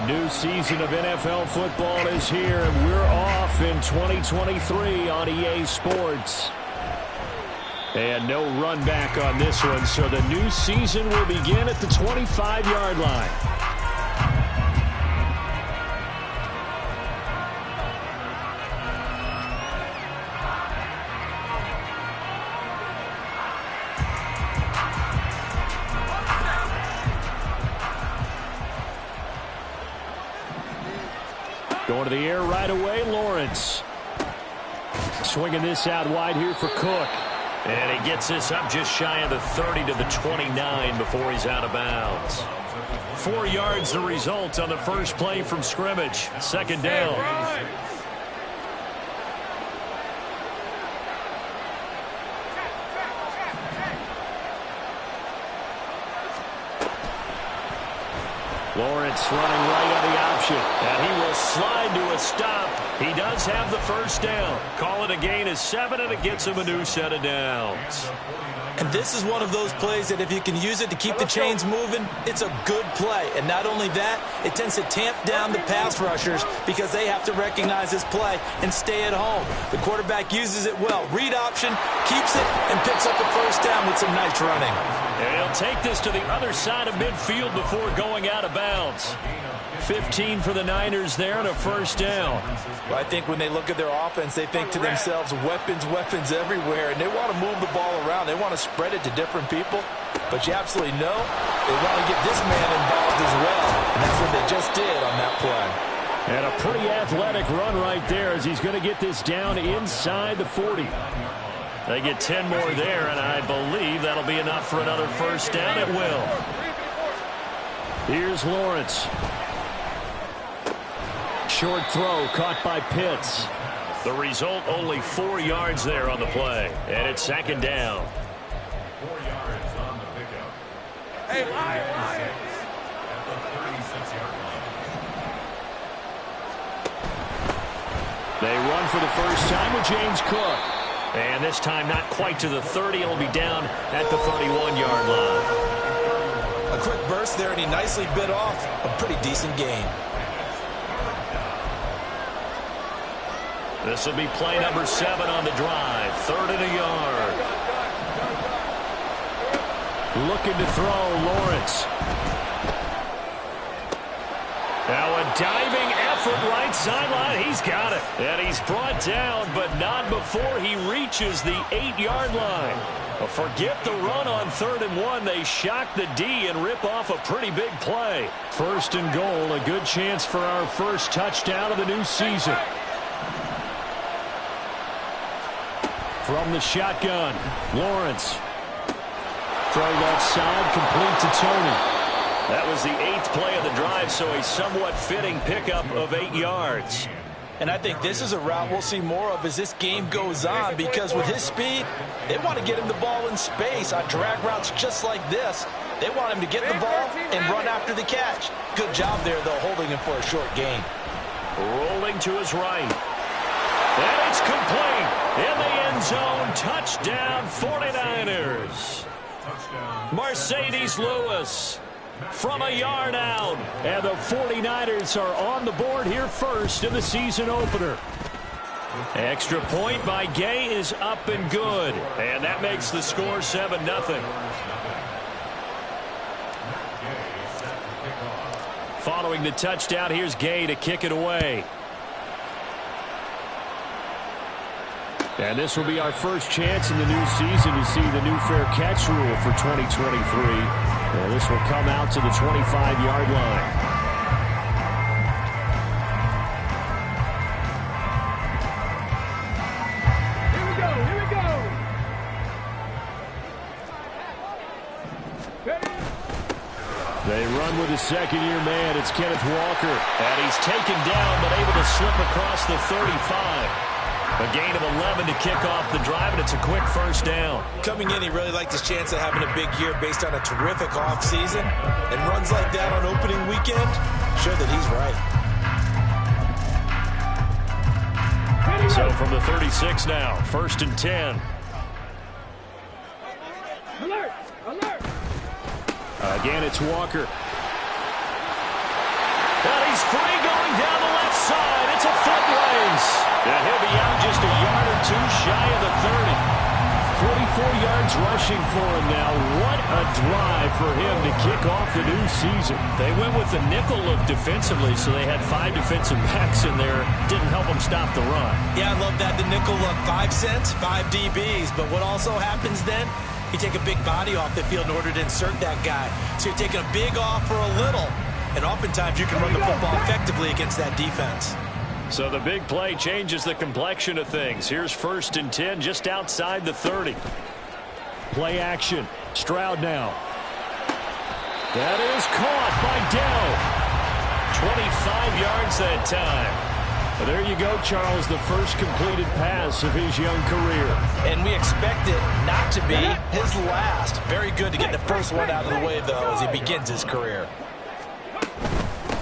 New season of NFL football is here, and we're off in 2023 on EA Sports. And no run back on this one, so the new season will begin at the 25-yard line. Going to the air right away, Lawrence. Swinging this out wide here for Cook. And he gets this up just shy of the 30 to the 29 before he's out of bounds. 4 yards the result on the first play from scrimmage. Second down. Lawrence running right on the option, and he will slide to a stop. He does have the first down. Call it a gain of 7, and it gets him a new set of downs. And this is one of those plays that if you can use it to keep the chains moving, it's a good play. And not only that, it tends to tamp down the pass rushers because they have to recognize this play and stay at home. The quarterback uses it well. Read option, keeps it, and picks up a first down with some nice running. And he'll take this to the other side of midfield before going out of bounds. 15 for the Niners there and a first down. Well, I think when they look at their offense, they think to themselves, weapons, weapons everywhere, and they want to move the ball around. They want to spread it to different people, but you absolutely know they want to get this man involved as well, and that's what they just did on that play. And a pretty athletic run right there as he's going to get this down inside the 40. They get 10 more there, and I believe that'll be enough for another first down. It will. Here's Lawrence. Short throw caught by Pitts. The result, only 4 yards there on the play. And it's second down. 4 yards on the pickup. Hey, Lions! At the 36-yard line. They run for the first time with James Cook. And this time not quite to the 30. It'll be down at the 31-yard line. A quick burst there, and he nicely bit off a pretty decent gain. This will be play number 7 on the drive. 3rd and a yard. Looking to throw, Lawrence. Now a diving effort right sideline. He's got it. And he's brought down, but not before he reaches the 8-yard line. Well, forget the run on 3rd and 1. They shock the D and rip off a pretty big play. 1st and goal, a good chance for our first touchdown of the new season. From the shotgun, Lawrence. Throw left side, complete to Tony. That was the 8th play of the drive, so a somewhat fitting pickup of 8 yards. And I think this is a route we'll see more of as this game goes on, because with his speed, they want to get him the ball in space on drag routes just like this. They want him to get the ball and run after the catch. Good job there, though, holding him for a short gain. Rolling to his right. And it's complete. In the end zone, touchdown 49ers. Mercedes Lewis from a yard out. And the 49ers are on the board here first in the season opener. Extra point by Gay is up and good. And that makes the score 7-0. Following the touchdown, here's Gay to kick it away. And this will be our first chance in the new season to see the new fair catch rule for 2023. And this will come out to the 25-yard line. Here we go, here we go. They run with a second-year man. It's Kenneth Walker. And he's taken down but able to slip across the 35. A gain of 11 to kick off the drive, and it's a quick first down. Coming in, he really liked his chance of having a big year based on a terrific offseason. And runs like that on opening weekend, sure that he's right. So from the 36 now, 1st and 10. Alert! Alert! Again, it's Walker. And he's free going down the left side. It's a foot race. And he'll be out just a yard or two shy of the 30. 44 yards rushing for him now. What a drive for him to kick off the new season. They went with the nickel look defensively, so they had 5 defensive backs in there. Didn't help them stop the run. Yeah, I love that. The nickel look, 5 cents, 5 DBs. But what also happens then, you take a big body off the field in order to insert that guy. So you're taking a big off for a little. And oftentimes you can run the football effectively against that defense. So the big play changes the complexion of things. Here's 1st and 10 just outside the 30. Play action. Stroud now. That is caught by Dell. 25 yards that time. Well, there you go, Charles, the first completed pass of his young career. And we expect it not to be his last. Very good to get the first one out of the way, though, as he begins his career.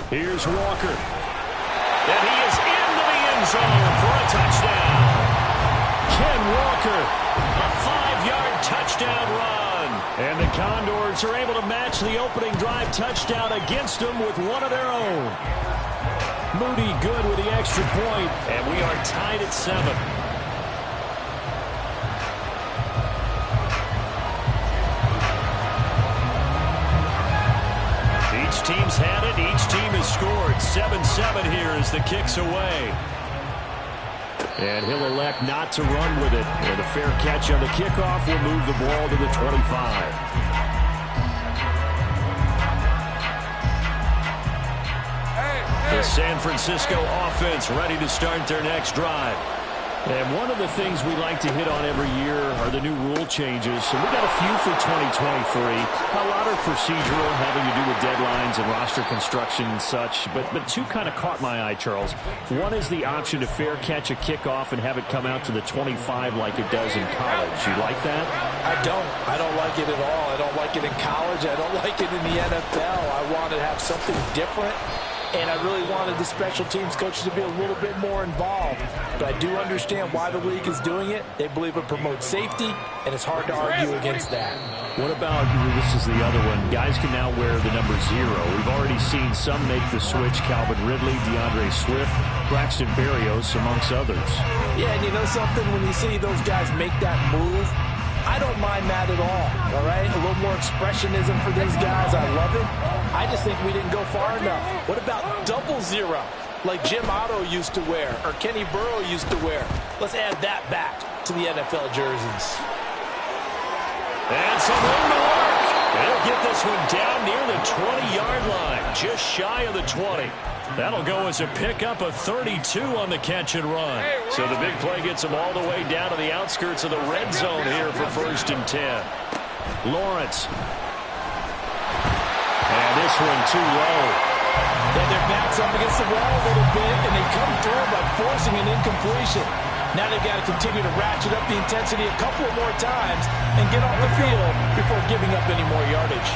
Here's Walker. And he is into the end zone for a touchdown. Ken Walker, a 5-yard touchdown run. And the Condors are able to match the opening drive touchdown against them with one of their own. Moody good with the extra point, and we are tied at 7. Each team's had it. Each team has scored. 7-7 here as the kick's away. And he'll elect not to run with it. And a fair catch on the kickoff will move the ball to the 25. The San Francisco offense ready to start their next drive. And one of the things we like to hit on every year are the new rule changes. So we got a few for 2023. A lot are procedural, having to do with deadlines and roster construction and such. But 2 kind of caught my eye, Charles. One is the option to fair catch a kickoff and have it come out to the 25 like it does in college. You like that? I don't. I don't like it at all. I don't like it in college. I don't like it in the NFL. I want to have something different. And I really wanted the special teams coaches to be a little bit more involved. But I do understand why the league is doing it. They believe it promotes safety, and it's hard to argue against that. What about, this is the other one, guys can now wear the number 0. We've already seen some make the switch. Calvin Ridley, DeAndre Swift, Braxton Berrios, amongst others. Yeah, and you know something? When you see those guys make that move, I don't mind that at all right? A little more expressionism for these guys. I love it. I just think we didn't go far enough. What about 00, like Jim Otto used to wear or Kenny Burrow used to wear? Let's add that back to the NFL jerseys. And some room to work. They'll get this one down near the 20-yard line, just shy of the 20. That'll go as a pickup of 32 on the catch and run. So the big play gets them all the way down to the outskirts of the red zone here for 1st and 10. Lawrence. And this one too low. And their backs up against the wall a little bit, and they come through by forcing an incompletion. Now they've got to continue to ratchet up the intensity a couple of more times and get off the field before giving up any more yardage.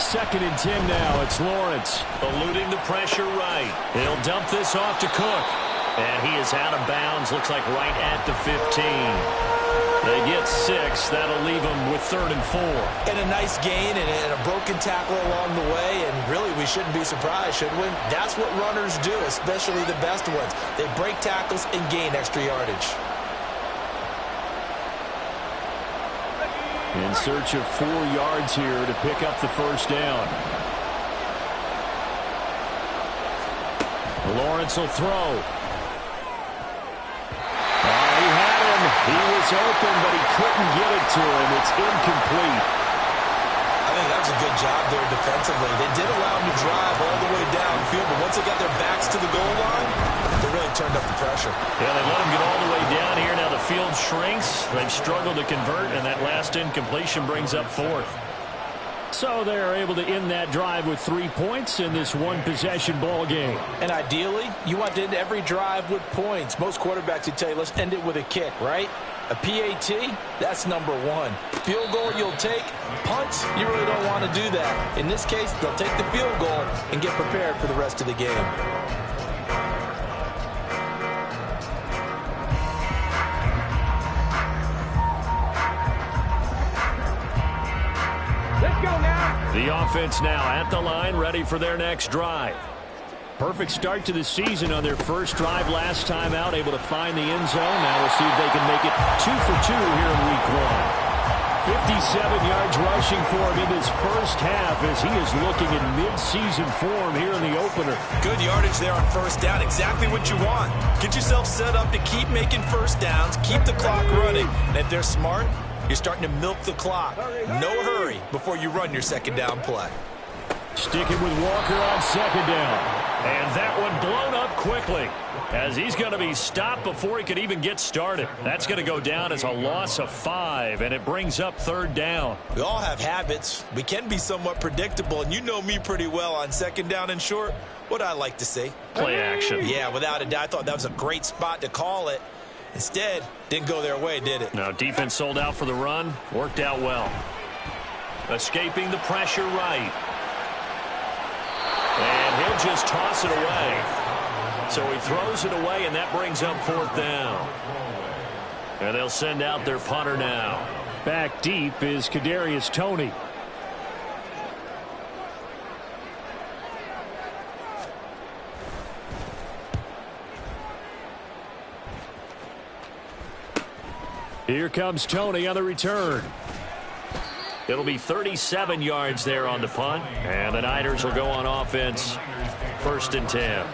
2nd and 10 now. It's Lawrence eluding the pressure right. He'll dump this off to Cook. And he is out of bounds. Looks like right at the 15. They get 6. That'll leave them with 3rd and 4. And a nice gain and a broken tackle along the way. And really, we shouldn't be surprised, should we? That's what runners do, especially the best ones. They break tackles and gain extra yardage. In search of 4 yards here to pick up the 1st down. Lawrence will throw. He had him. He was open, but he couldn't get it to him. It's incomplete. I think that was a good job there defensively. They did allow him to drive all the way downfield, but once they got their backs to the goal line, they really turned up the pressure. Yeah, they let him get all the way down here. Now the field shrinks. They've struggled to convert, and that last incompletion brings up 4th. So they're able to end that drive with 3 points in this one-possession ball game. And ideally, you want to end every drive with points. Most quarterbacks would tell you, let's end it with a kick, right? A PAT, that's number 1. Field goal you'll take. Punts, you really don't want to do that. In this case, they'll take the field goal and get prepared for the rest of the game. offense now at the line, ready for their next drive. Perfect start to the season on their first drive last time out, able to find the end zone. Now we'll see if they can make it 2 for 2 here in week 1. 57 yards rushing for him in his first half as he is looking in mid-season form here in the opener. Good yardage there on first down. Exactly what you want. Get yourself set up to keep making first downs, keep the clock running. And if they're smart, you're starting to milk the clock. No hurry before you run your second down play. Sticking with Walker on second down. And that one blown up quickly as he's going to be stopped before he could even get started. That's going to go down as a loss of 5, and it brings up third down. We all have habits. We can be somewhat predictable, and you know me pretty well on second down and short. What I like to see. Play action. Yeah, without a doubt. I thought that was a great spot to call it. Instead, didn't go their way, did it? Now, defense sold out for the run. Worked out well. Escaping the pressure right. And he'll just toss it away. So he throws it away, and that brings up fourth down. And they'll send out their punter now. Back deep is Kadarius Toney. Here comes Toney on the return. It'll be 37 yards there on the punt. And the Niners will go on offense. 1st and 10.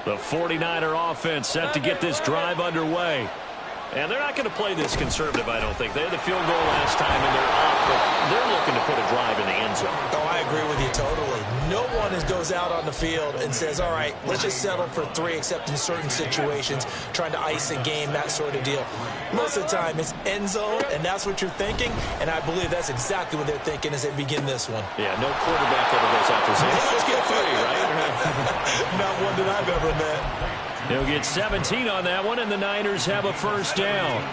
The 49er offense set to get this drive underway. And they're not going to play this conservative, I don't think. They had the field goal last time, and they're up, but they're looking to put a drive in the end zone. Oh, I agree with you totally. No one goes out on the field and says, all right, let's just settle for 3, except in certain situations, trying to ice a game, that sort of deal. Most of the time, it's end zone, and that's what you're thinking, and I believe that's exactly what they're thinking as they begin this one. Yeah, no quarterback ever goes out there saying, hey, let's get 3, right? Not one that I've ever met. He'll get 17 on that one, and the Niners have a first down.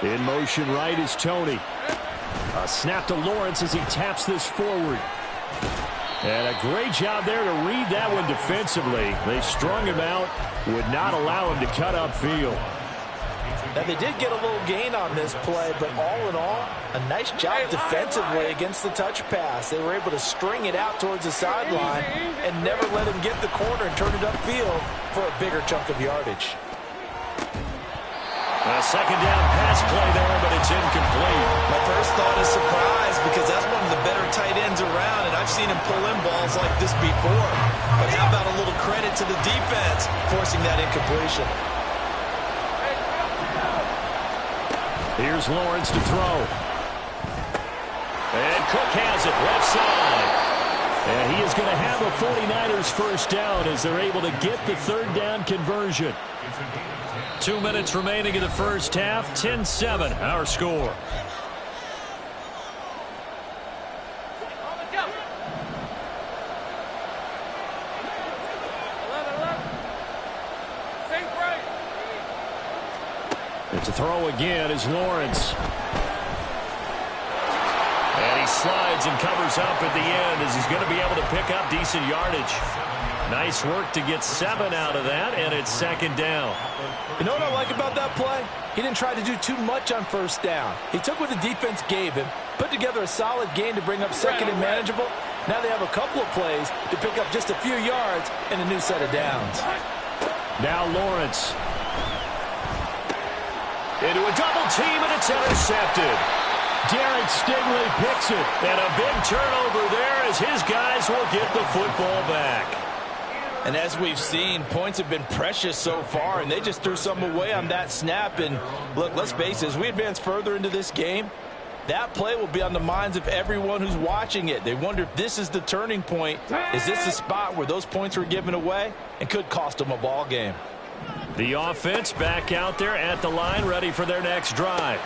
In motion right is Toney. A snap to Lawrence as he taps this forward. And a great job there to read that one defensively. They strung him out, would not allow him to cut upfield. Now, they did get a little gain on this play, but all in all, a nice job defensively against the touch pass. They were able to string it out towards the sideline and never let him get the corner and turn it upfield for a bigger chunk of yardage. A second down pass play there, but it's incomplete. My first thought is surprise because that's one of the better tight ends around, and I've seen him pull in balls like this before. But how about a little credit to the defense forcing that incompletion? Here's Lawrence to throw. And Cook has it left side. And he is going to have a 49ers first down as they're able to get the third down conversion. 2 minutes remaining in the first half. 10-7 our score. To throw again is Lawrence. And he slides and covers up at the end as he's going to be able to pick up decent yardage. Nice work to get 7 out of that, and it's second down. You know what I like about that play? He didn't try to do too much on first down. He took what the defense gave him, put together a solid gain to bring up second and manageable. Now they have a couple of plays to pick up just a few yards and a new set of downs. Now Lawrence. Into a double team, and it's intercepted. Derek Stingley picks it, and a big turnover there as his guys will get the football back. And as we've seen, points have been precious so far, and they just threw some away on that snap. And look, let's face it, as we advance further into this game, that play will be on the minds of everyone who's watching it. They wonder if this is the turning point. Is this the spot where those points were given away and could cost them a ball game? The offense back out there at the line, ready for their next drive.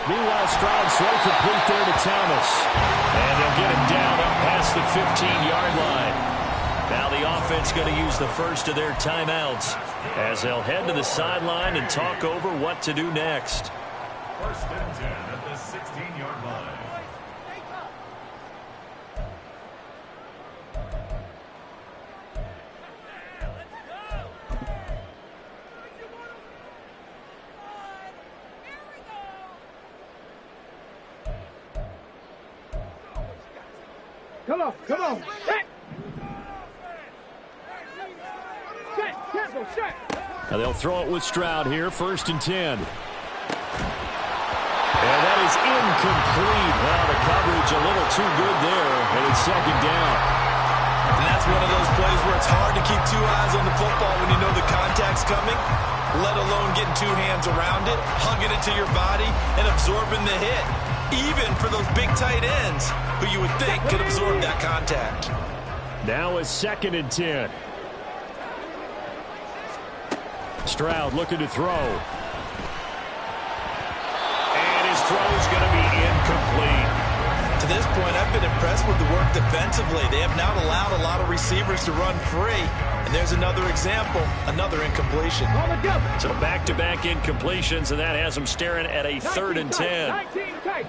Meanwhile, Stroud's throw complete there to Thomas. And they'll get him down up past the 15-yard line. Now the offense going to use the first of their timeouts as they'll head to the sideline and talk over what to do next. 1st and 10 at the 16-yard line. Come on, come on. Set. Set, tempo, set. Now they'll throw it with Stroud here, 1st and 10. And that is incomplete. Well, the coverage a little too good there, and it's 2nd down. And that's one of those plays where it's hard to keep 2 eyes on the football when you know the contact's coming, let alone getting 2 hands around it, hugging it to your body, and absorbing the hit, even for those big tight ends who you would think could absorb that contact. Now it's 2nd and 10. Stroud looking to throw. And his throw is going to be incomplete. To this point, I've been impressed with the work defensively. They have not allowed a lot of receivers to run free. And there's another example, another incompletion. So back-to-back incompletions, and that has them staring at a 3rd and 10. 19 tight.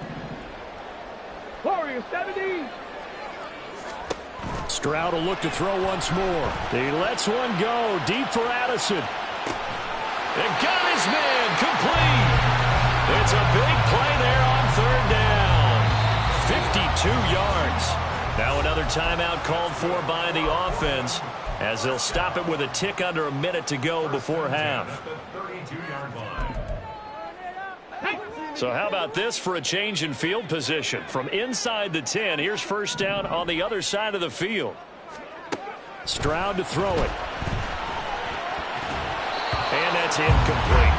Warriors 70. Stroud will look to throw once more. He lets one go deep for Addison. And got his man complete. It's a big play there on 3rd down. 52 yards. Now another timeout called for by the offense as they'll stop it with a tick under a minute to go before half. So how about this for a change in field position? From inside the 10, here's 1st down on the other side of the field. Stroud to throw it. And that's incomplete.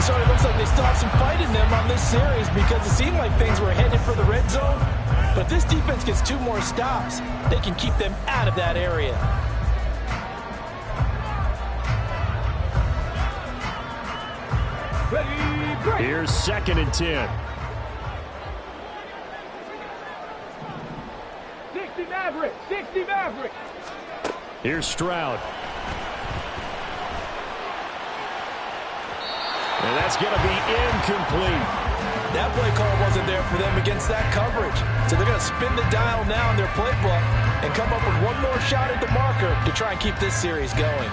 So it looks like they still have some fight in them on this series because it seemed like things were headed for the red zone. But if this defense gets 2 more stops, they can keep them out of that area. Here's 2nd and 10. 60 Maverick, 60 Maverick. Here's Stroud. And that's going to be incomplete. That play call wasn't there for them against that coverage. So they're going to spin the dial now in their playbook and come up with one more shot at the marker to try and keep this series going.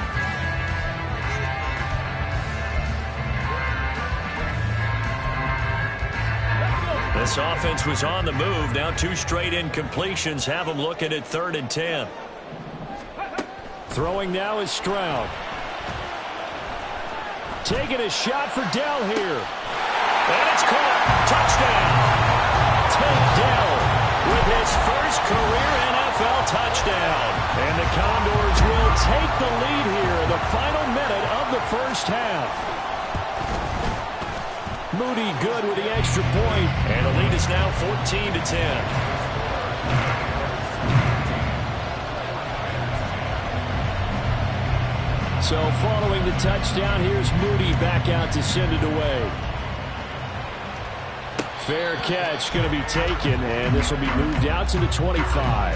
This offense was on the move. Now 2 straight incompletions have them looking at 3rd and 10. Throwing now is Stroud. Taking a shot for Dell here. And it's caught. Touchdown. Tank Dell with his first career NFL touchdown. And the Condors will take the lead here in the final minute of the 1st half. Moody good with the extra point. And the lead is now 14 to 10. So following the touchdown, here's Moody back out to send it away. Fair catch going to be taken, and this will be moved out to the 25.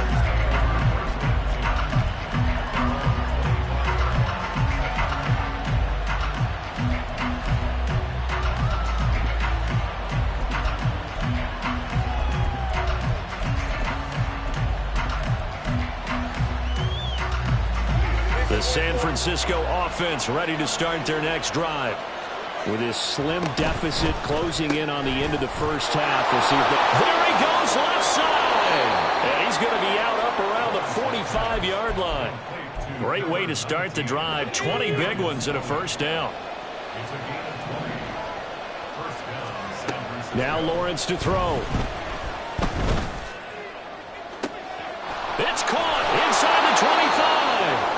The San Francisco offense ready to start their next drive. With his slim deficit closing in on the end of the 1st half. We'll see if there he goes left side. And he's going to be out up around the 45-yard line. Great way to start the drive. 20 big ones and a 1st down. Now Lawrence to throw. It's caught inside the 25.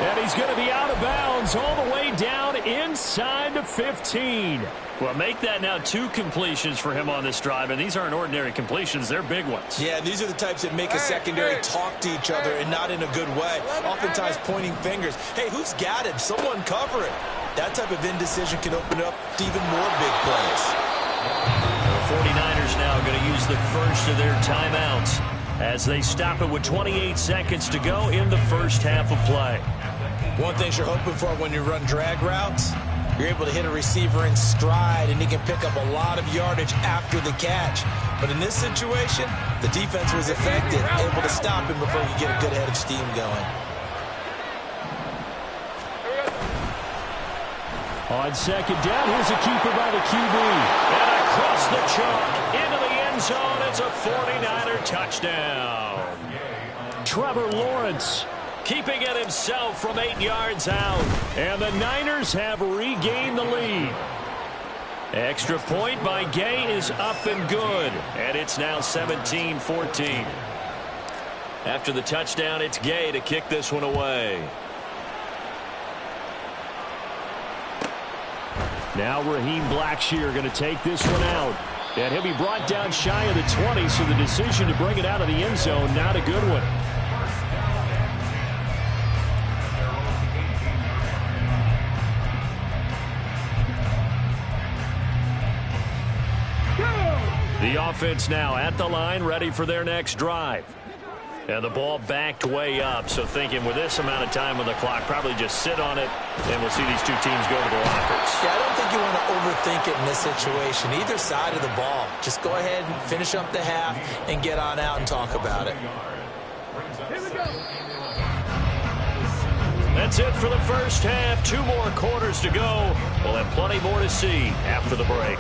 And he's going to be out of bounds all the way down inside the 15. Well, make that now 2 completions for him on this drive, and these aren't ordinary completions. They're big ones. Yeah, these are the types that make a secondary talk to each other and not in a good way, oftentimes pointing fingers. Hey, who's got it? Someone cover it. That type of indecision can open up to even more big plays. The 49ers now going to use the first of their timeouts as they stop it with 28 seconds to go in the 1st half of play. One thing you're hoping for when you run drag routes, you're able to hit a receiver in stride, and he can pick up a lot of yardage after the catch. But in this situation, the defense was effective, able to stop him before you get a good head of steam going. On 2nd down, here's a keeper by the QB. And across the chalk into the end end zone. It's a 49er touchdown. Trevor Lawrence keeping it himself from 8 yards out. And the Niners have regained the lead. Extra point by Gay is up and good. And it's now 17-14. After the touchdown, it's Gay to kick this one away. Now Raheem Blackshear going to take this one out. And he'll be brought down shy of the 20, so the decision to bring it out of the end zone, not a good one. The offense now at the line, ready for their next drive. And the ball backed way up, so thinking with this amount of time on the clock, probably just sit on it, and we'll see these two teams go to the lockers. Yeah, I don't think you want to overthink it in this situation. Either side of the ball. Just go ahead and finish up the half and get on out and talk about it. Here we go. That's it for the first half. 2 more quarters to go. We'll have plenty more to see after the break.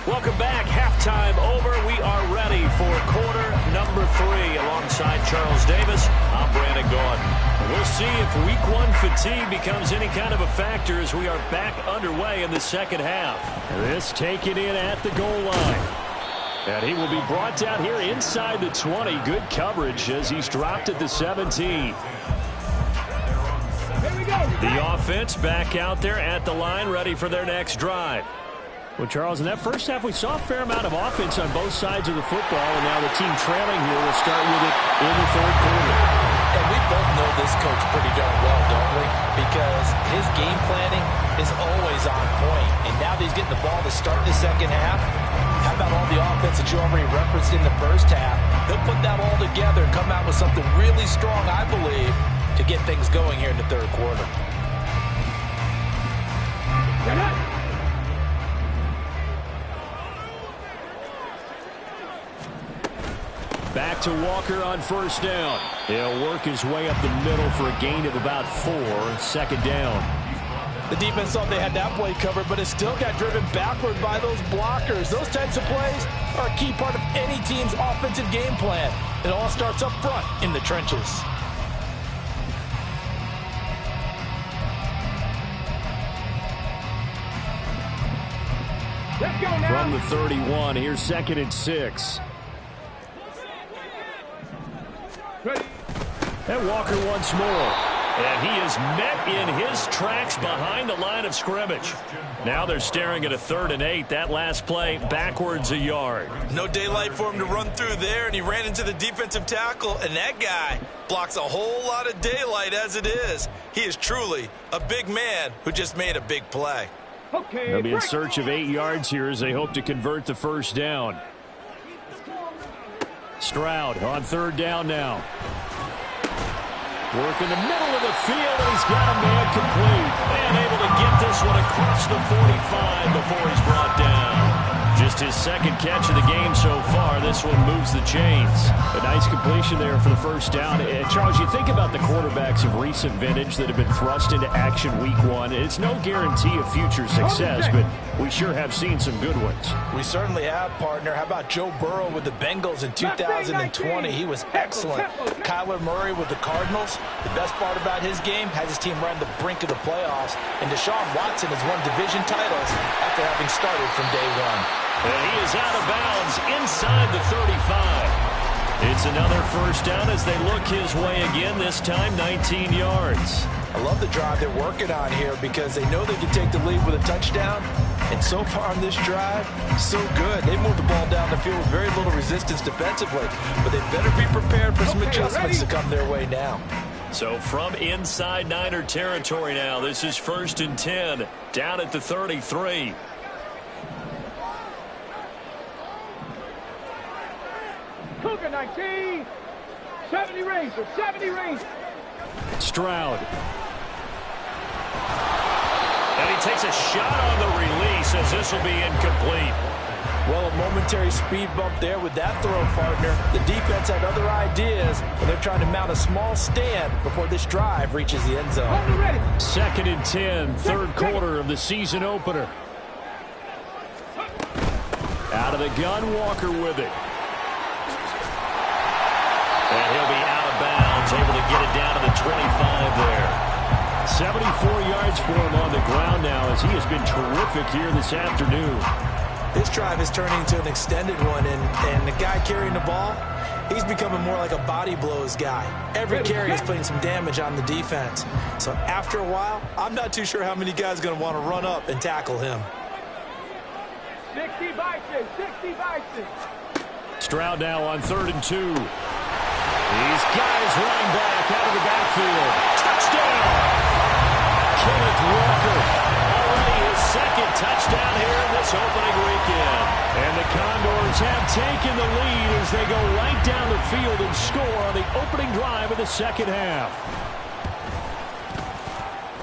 Welcome back. Halftime over. We are ready for quarter number 3. Alongside Charles Davis, I'm Brandon Gaudin. We'll see if week 1 fatigue becomes any kind of a factor as we are back underway in the second half. This taken in at the goal line. And he will be brought down here inside the 20. Good coverage as he's dropped at the 17. The offense back out there at the line, ready for their next drive. Well, Charles, in that first half, we saw a fair amount of offense on both sides of the football, and now the team trailing here will start with it in the third quarter. And we both know this coach pretty darn well, don't we? Because his game planning is always on point. And now that he's getting the ball to start the second half, how about all the offense that you already referenced in the first half? He'll put that all together and come out with something really strong, I believe, to get things going here in the third quarter. Back to Walker on first down. He'll work his way up the middle for a gain of about 4. Second down. The defense thought they had that play covered, but it still got driven backward by those blockers. Those types of plays are a key part of any team's offensive game plan. It all starts up front in the trenches. Let's go now. From the 31, here's 2nd and 6. And Walker once more. And he is met in his tracks behind the line of scrimmage. Now they're staring at a 3rd and 8. That last play backwards a yard. No daylight for him to run through there, and he ran into the defensive tackle, and that guy blocks a whole lot of daylight as it is. He is truly a big man who just made a big play. Okay, they'll be in search of 8 yards here as they hope to convert the first down. Stroud on 3rd down now. Work in the middle of the field, and he's got a man complete. And able to get this one across the 45 before he's brought down. Just his 2nd catch of the game so far. This one moves the chains. A nice completion there for the first down. And Charles, you think about the quarterbacks of recent vintage that have been thrust into action week 1. It's no guarantee of future success, but we sure have seen some good ones. We certainly have, partner. How about Joe Burrow with the Bengals in 2020? He was excellent. Kyler Murray with the Cardinals. The best part about his game has his team right on the brink of the playoffs. And Deshaun Watson has won division titles after having started from day 1. And he is out of bounds inside the 35. It's another first down as they look his way again, this time 19 yards. I love the drive they're working on here because they know they can take the lead with a touchdown. And so far on this drive, so good. They moved the ball down the field with very little resistance defensively. But they better be prepared for some adjustments to come their way now. So from inside Niner territory now, this is 1st and 10, down at the 33. Cougar 19, 70 Rangers, 70 Rangers. Stroud. And he takes a shot on the release as this will be incomplete. Well, a momentary speed bump there with that throw, partner. The defense had other ideas, but they're trying to mount a small stand before this drive reaches the end zone. 2nd and 10, third quarter of the season opener. Out of the gun, Walker with it. And he'll be out of bounds, able to get it down to the 25 there. 74 yards for him on the ground now as he has been terrific here this afternoon. This drive is turning into an extended one, and the guy carrying the ball, he's becoming more like a body blows guy. Every carry is putting some damage on the defense. So after a while, I'm not too sure how many guys are going to want to run up and tackle him. 60 by 6, 60 by 6. Stroud now on 3rd and 2. These guys running back out of the backfield. Touchdown! Kenneth Walker, already his 2nd touchdown here in this opening weekend. And the Condors have taken the lead as they go right down the field and score on the opening drive of the 2nd half.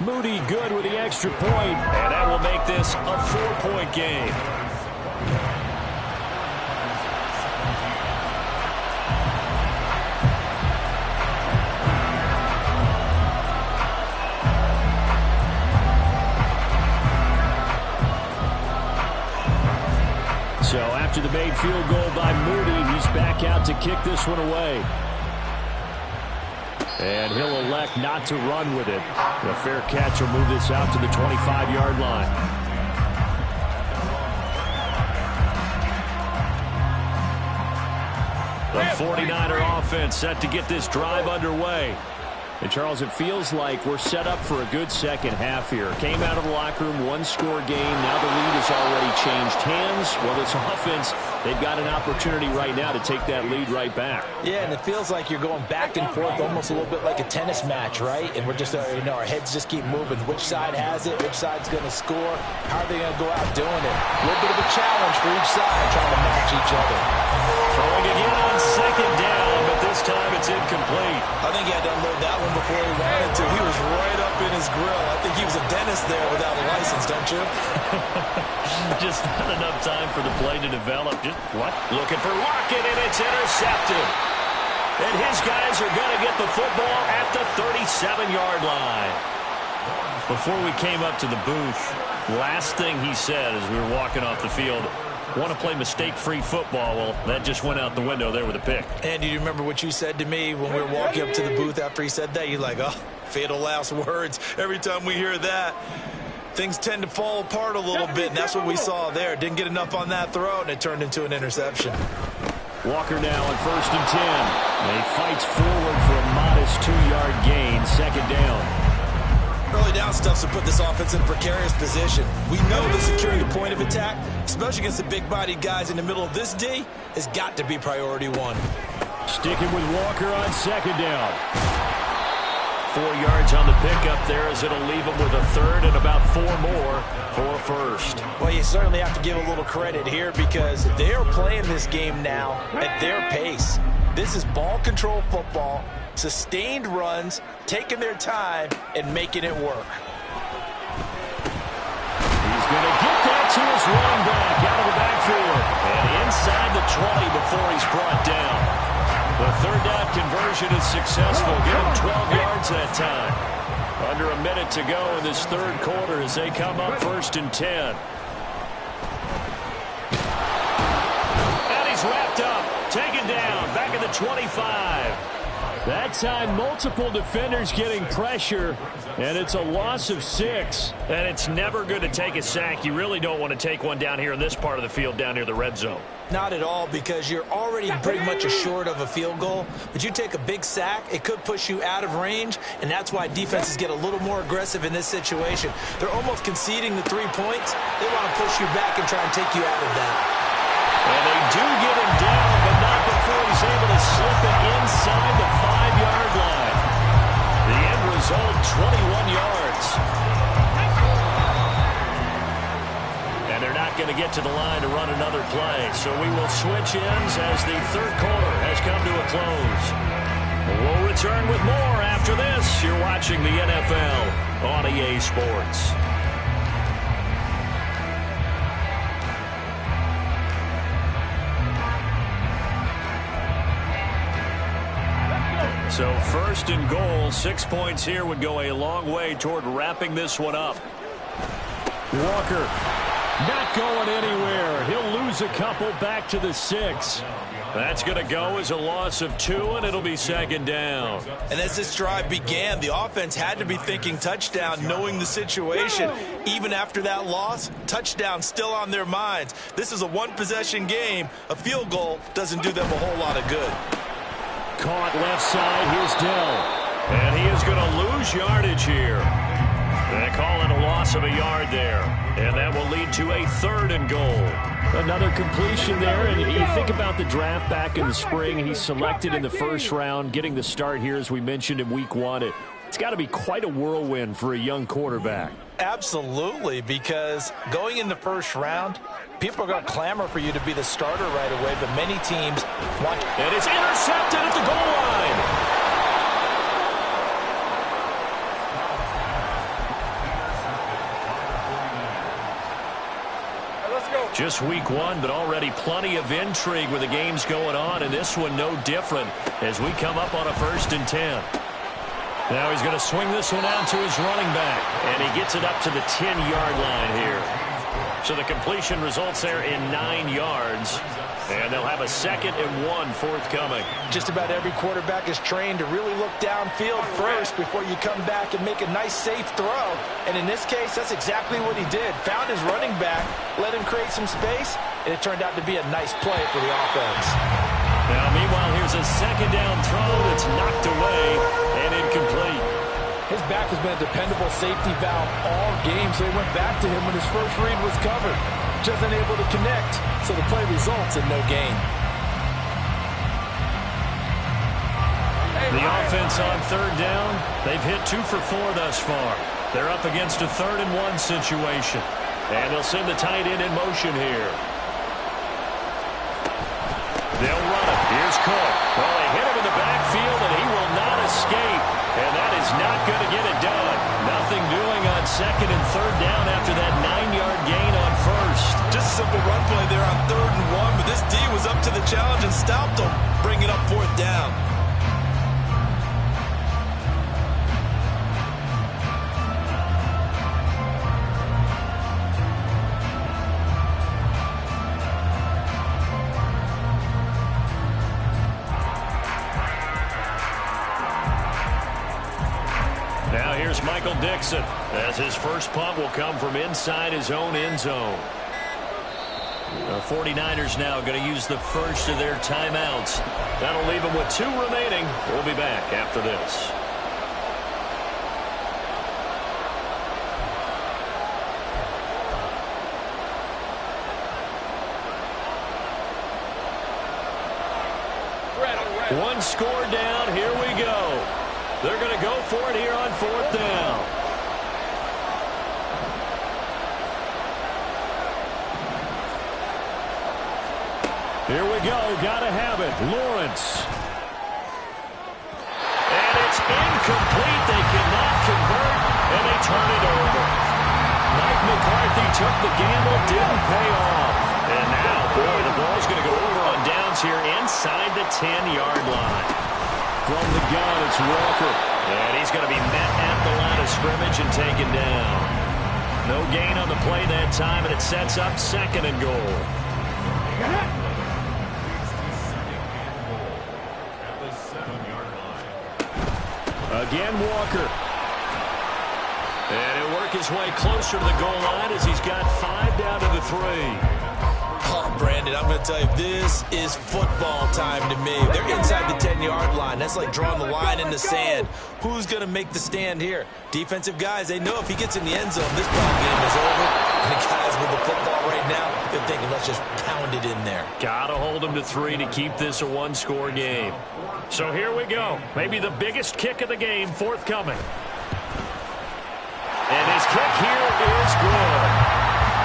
Moody good with the extra point, and that will make this a 4-point game. So after the made field goal by Moody, he's back out to kick this one away. And he'll elect not to run with it. The fair catch will move this out to the 25-yard line. The 49er offense set to get this drive underway. And, Charles, it feels like we're set up for a good second half here. Came out of the locker room, one-score game. Now the lead has already changed hands. Well, this offense, they've got an opportunity right now to take that lead right back. Yeah, and it feels like you're going back and forth almost a little bit like a tennis match, right? And we're just, our heads just keep moving. Which side has it? Which side's going to score? How are they going to go out doing it? A little bit of a challenge for each side trying to match each other. Throwing again on 2nd down, but this time it's incomplete. I think he had to unload that one before he wanted to. He was right up in his grill. I think he was a dentist there without a license, don't you? Just not enough time for the play to develop. Just what? Looking for Lockett, and it's intercepted. And his guys are going to get the football at the 37-yard line. Before we came up to the booth, last thing he said as we were walking off the field, want to play mistake-free football. Well, that just went out the window there with a pick. And do you remember what you said to me when we were walking up to the booth after he said that? You're like, oh, fatal last words. Every time we hear that, things tend to fall apart a little bit, and that's what we saw there. Didn't get enough on that throw, and it turned into an interception. Walker now on 1st and 10. And he fights forward for a modest 2-yard gain, 2nd down. Early down stuff to put this offense in a precarious position. We know that securing the point of attack, especially against the big-bodied guys in the middle of this D, has got to be priority one. Sticking with Walker on 2nd down. 4 yards on the pickup there as it'll leave him with a 3rd and about 4 more for 1st. Well, you certainly have to give a little credit here because they are playing this game now at their pace. This is ball control football, sustained runs, taking their time, and making it work. He's going to get that to his running back out of the backfield. And inside the 20 before he's brought down. The 3rd down conversion is successful. Give him 12 yards that time. Under a minute to go in this 3rd quarter as they come up 1st and 10. And he's wrapped up. Taken down. Back at the 25. That time, multiple defenders getting pressure, and it's a loss of 6. And it's never good to take a sack. You really don't want to take one down here in this part of the field, down near the red zone. Not at all, because you're already pretty much assured of a field goal. But you take a big sack, it could push you out of range, and that's why defenses get a little more aggressive in this situation. They're almost conceding the 3 points. They want to push you back and try and take you out of that. And they do get him down, but not before he's able to slip it inside the 5-yard line. result, 21 yards. And they're not going to get to the line to run another play. So we will switch ends as the third quarter has come to a close. We'll return with more after this. You're watching the NFL on EA Sports. So first and goal, 6 points here would go a long way toward wrapping this one up. Walker not going anywhere. He'll lose a couple back to the 6. That's going to go as a loss of 2, and it'll be second down. And as this drive began, the offense had to be thinking touchdown, knowing the situation. Even after that loss, touchdown still on their minds. This is a one-possession game. A field goal doesn't do them a whole lot of good. Caught left side, here's Dell. And he is going to lose yardage here. They call it a loss of a yard there. And that will lead to a third and goal. Another completion there, and you think about the draft back in the spring. He's selected in the first round, getting the start here, as we mentioned in week 1. It's got to be quite a whirlwind for a young quarterback. Absolutely, because going in the first round, people are going to clamor for you to be the starter right away, but many teams want... And it's intercepted at the goal line. Just week 1, but already plenty of intrigue with the games going on, and this one no different as we come up on a 1st and 10. Now he's going to swing this one out to his running back, and he gets it up to the 10-yard line here. So the completion results there in 9 yards, and they'll have a 2nd and 1 forthcoming. Just about every quarterback is trained to really look downfield first before you come back and make a nice, safe throw. And in this case, that's exactly what he did. Found his running back, let him create some space, and it turned out to be a nice play for the offense. Now, meanwhile, here's a 2nd down throw that's knocked away and incomplete. His back has been a dependable safety valve all game, so he went back to him when his first read was covered. Just unable to connect, so the play results in no gain. The offense on 3rd down, they've hit 2 for 4 thus far. They're up against a 3rd and 1 situation. And they'll send the tight end in motion here. They'll run it. Here's Cook. Well, they hit him in the backfield, and he will not escape. And that is not going to get it done. Nothing doing on 2nd and 3rd down after that 9-yard gain on 1st. Just a simple run play there on 3rd and 1, but this D was up to the challenge and stopped him, bringing up 4th down. Now here's Michael Dixon, as his first punt will come from inside his own end zone. The 49ers now going to use the first of their timeouts. That'll leave them with 2 remaining. We'll be back after this. One score down. Here we go. They're going to go for it here on 4th down. Here we go. Got to have it. Lawrence. And it's incomplete. They cannot convert, and they turn it over. Mike McCarthy took the gamble, didn't pay off. And now, boy, the ball's going to go over on downs here inside the 10-yard line. From the gun, it's Walker. And he's going to be met at the line of scrimmage and taken down. No gain on the play that time, and it sets up 2nd and goal. Again, Walker. And he'll work his way closer to the goal line as he's got 5 down to the 3. Oh, Brandon, I'm going to tell you, this is football time to me. They're inside the 10-yard line. That's like drawing the line in the sand. Who's going to make the stand here? Defensive guys, they know if he gets in the end zone, this ball game is over. And the guys with the football right now, they're thinking, let's just pound it in there. Got to hold him to 3 to keep this a 1-score game. So here we go. Maybe the biggest kick of the game forthcoming.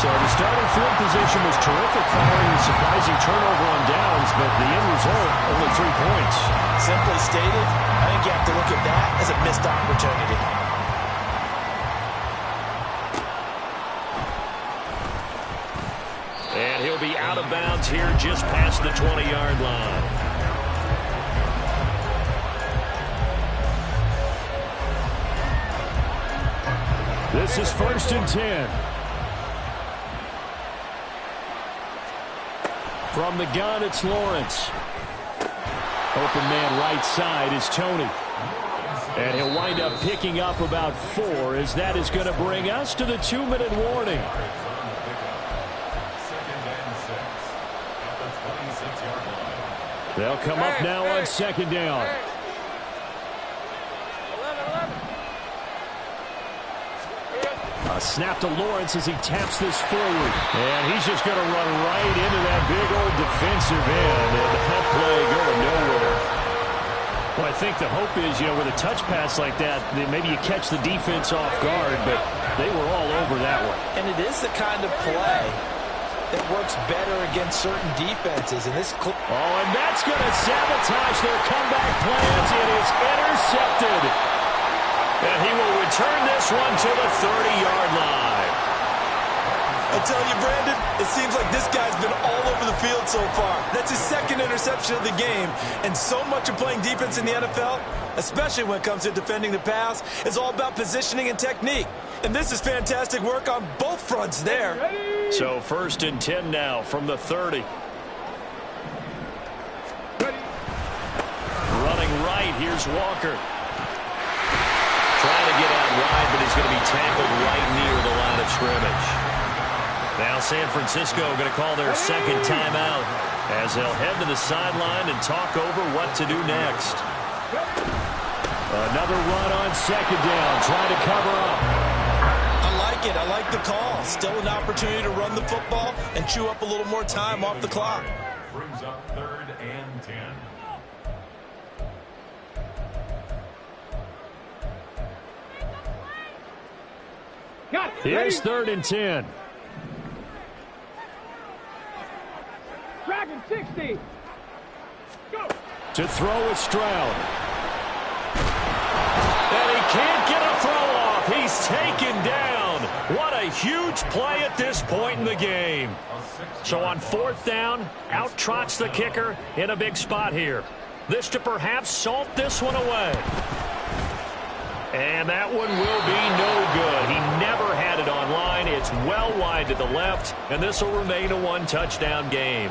So the starting field position was terrific following the surprising turnover on downs, but the end result, only 3 points. Simply stated, I think you have to look at that as a missed opportunity. And he'll be out of bounds here just past the 20-yard line. This is 1st and 10. From the gun, it's Lawrence. Open man right side is Tony. And he'll wind up picking up about 4, as that is going to bring us to the 2-minute warning. They'll come up now on 2nd down. A snap to Lawrence as he taps this forward. And he's just going to run right into that big old defensive end. And that play going nowhere. Well, I think the hope is, with a touch pass like that, maybe you catch the defense off guard, but they were all over that one. And it is the kind of play that works better against certain defenses. And and that's going to sabotage their comeback plans. It is intercepted. And he will return this one to the 30-yard line. I tell you, Brandon, it seems like this guy's been all over the field so far. That's his 2nd interception of the game. And so much of playing defense in the NFL, especially when it comes to defending the pass, is all about positioning and technique. And this is fantastic work on both fronts there. So 1st and 10 now from the 30. Running right, here's Walker. Trying to get out wide, but he's going to be tackled right near the line of scrimmage. Now San Francisco going to call their 2nd timeout as they'll head to the sideline and talk over what to do next. Another run on 2nd down, trying to cover up. I like it. I like the call. Still an opportunity to run the football and chew up a little more time off the clock. Brings up 3rd and 10. Here's 3rd and 10. Dragon 60. Go. To throw is Stroud. And he can't get a throw off. He's taken down. What a huge play at this point in the game. So on 4th down, out trots the kicker in a big spot here. This to perhaps salt this one away. And that one will be no good. He never had it on line. It's well wide to the left, and this will remain a 1-touchdown game.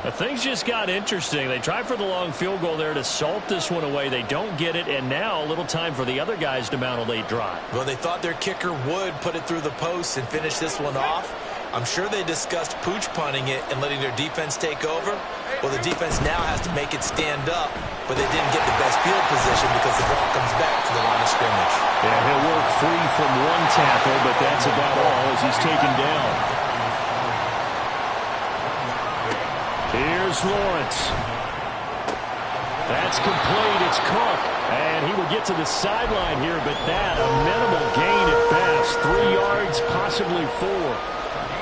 But things just got interesting. They tried for the long field goal there to salt this one away. They don't get it, and now a little time for the other guys to mount a late drive. Well, they thought their kicker would put it through the post and finish this one off. I'm sure they discussed pooch punting it and letting their defense take over. Well, the defense now has to make it stand up, but they didn't get the best field position because the ball comes back to the line of scrimmage. Yeah, he'll work free from one tackle, but that's about all as he's taken down. Here's Lawrence. That's complete. It's Cook. And he will get to the sideline here, but that, a minimal gain at best. 3 yards, possibly 4.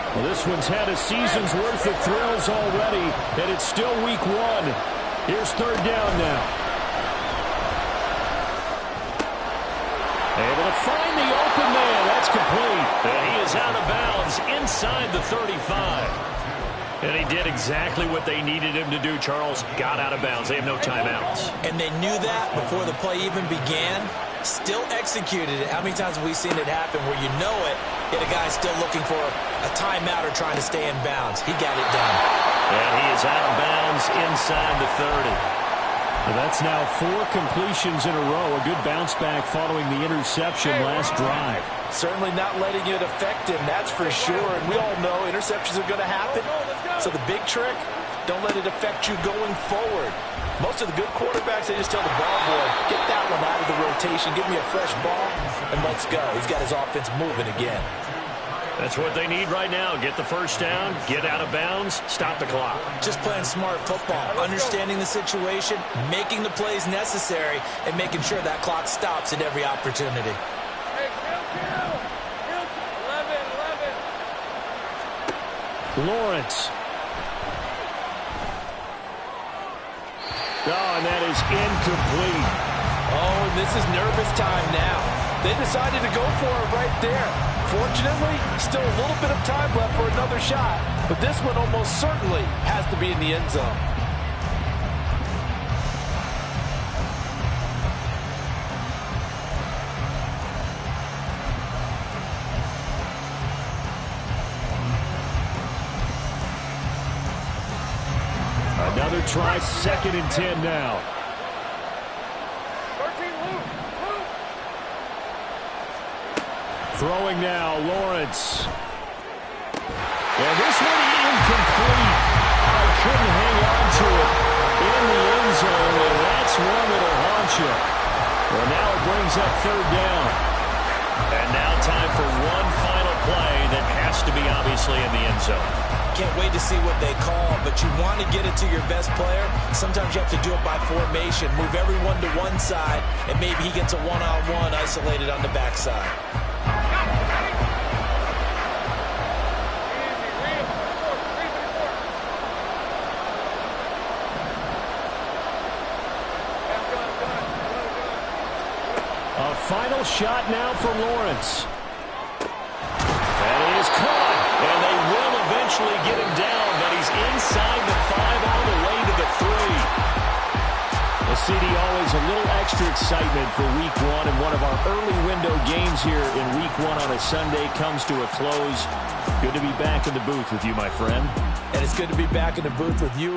Well, this one's had a season's worth of thrills already, and it's still week 1. Here's 3rd down now. Able to find the open man. That's complete. And he is out of bounds inside the 35. And he did exactly what they needed him to do, Charles. Got out of bounds. They have no timeouts. And they knew that before the play even began. Still executed it. How many times have we seen it happen where you know it, yet a guy's still looking for a timeout or trying to stay in bounds? He got it done. And he is out of bounds inside the 30. Well, that's now 4 completions in a row. A good bounce back following the interception last drive. Certainly not letting it affect him, that's for sure. And we all know interceptions are going to happen. So the big trick, don't let it affect you going forward. Most of the good quarterbacks, they just tell the ball boy, get that one out of the rotation, give me a fresh ball, and let's go. He's got his offense moving again. That's what they need right now. Get the 1st down, get out of bounds, stop the clock. Just playing smart football, understanding the situation, making the plays necessary, and making sure that clock stops at every opportunity. Lawrence. Oh, and that is incomplete. Oh, and this is nervous time now. They decided to go for it right there. Fortunately, still a little bit of time left for another shot, but this one almost certainly has to be in the end zone. Another try, 2nd and 10 now. Throwing now, Lawrence. And this one incomplete. I couldn't hang on to it in the end zone, and that's one that'll haunt you. Well, now it brings up 3rd down. And now time for one final play that has to be obviously in the end zone. Can't wait to see what they call, but you want to get it to your best player. Sometimes you have to do it by formation. Move everyone to one side, and maybe he gets a one-on-one isolated on the backside. A final shot now for Lawrence. That is caught, and they will eventually get him down, but he's inside the 5 all the way to the 3. Well, CD, always a little extra excitement for Week 1, and one of our early window games here in Week 1 on a Sunday comes to a close. Good to be back in the booth with you, my friend. And it's good to be back in the booth with you.